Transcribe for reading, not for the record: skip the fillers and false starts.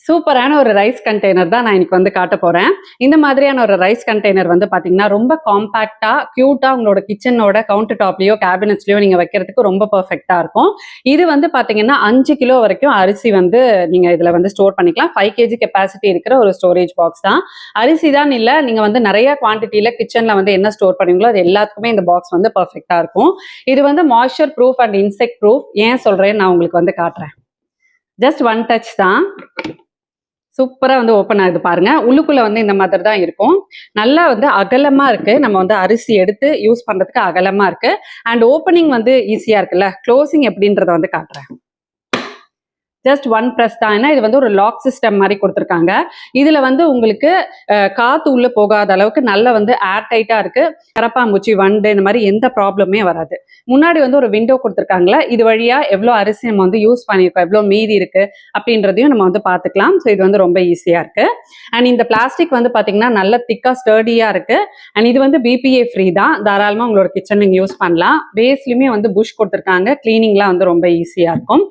சூப்பரான ஒரு rice container தான் நான் இன்னைக்கு வந்து காட்ட போறேன். இந்த மாதிரியான ஒரு ரைஸ் கண்டெய்னர் வந்து பாத்தீங்கன்னா, ரொம்ப காம்பாக்ட்டா, கியூட்டா உங்களோட கிச்சனோட கவுண்டர் டாப்லயோ, கேபினட்ஸ்லயோ நீங்க வைக்கிறதுக்கு ரொம்ப பெர்ஃபெக்ட்டா இருக்கும். இது வந்து பாத்தீங்கன்னா, 5 கிலோ வரைக்கும் அரிசி வந்து நீங்க இதுல வந்து ஸ்டோர் பண்ணிக்கலாம். 5 கேஜி கெப்பாசிட்டி இருக்கிற ஒரு ஸ்டோரேஜ் பாக்ஸ் தான். அரிசி தான் இல்ல, நீங்க வந்து நெறைய குவான்டிட்டில கிச்சன்ல வந்து என்ன ஸ்டோர் பண்ணுவீங்களோ, அது எல்லாத்துக்குமே இந்த பாக்ஸ் வந்து பெர்ஃபெக்ட்டா இருக்கும். இது வந்து moisture proof and insect proof. ஏன் சொல்றேன்னு நான் உங்களுக்கு வந்து காட்டுறேன். ஜஸ்ட் ஒன் டச் தான். சூப்பரா வந்து ஓப்பன் ஆகுது பாருங்க. உள்ளுக்குள்ள வந்து இந்த மாதிரி தான் இருக்கும். நல்லா வந்து அகலமா இருக்கு. நம்ம வந்து அரிசி எடுத்து யூஸ் பண்றதுக்கு அகலமா இருக்கு. அண்ட் ஓப்பனிங் வந்து ஈஸியா இருக்குல்ல. க்ளோசிங் எப்படின்றத வந்து காட்டுறேன். ஜஸ்ட் ஒன் ப்ரெஸ் தான். ஏன்னா இது வந்து ஒரு லாக் சிஸ்டம் மாதிரி கொடுத்துருக்காங்க. இதுல வந்து உங்களுக்கு காத்து உள்ள போகாத அளவுக்கு நல்ல வந்து ஏர் டைட்டா இருக்கு. கரப்பாம்பூச்சி, வண்டு இந்த மாதிரி எந்த ப்ராப்ளமே வராது. முன்னாடி வந்து ஒரு விண்டோ கொடுத்துருக்காங்களா, இது வழியா எவ்வளோ அரிசி நம்ம வந்து யூஸ் பண்ணியிருக்கோம், எவ்வளோ மீதி இருக்கு அப்படின்றதையும் நம்ம வந்து பார்த்துக்கலாம். ஸோ இது வந்து ரொம்ப ஈஸியா இருக்கு. அண்ட் இந்த பிளாஸ்டிக் வந்து பார்த்தீங்கன்னா நல்ல திக்கா ஸ்டர்டியா இருக்கு. அண்ட் இது வந்து பிபிஏ ஃப்ரீ தான். தாராளமாக உங்களோட கிச்சன் நீங்க யூஸ் பண்ணலாம். பேஸ்லயுமே வந்து புஷ் கொடுத்துருக்காங்க. கிளீனிங்லாம் வந்து ரொம்ப ஈஸியா இருக்கும்.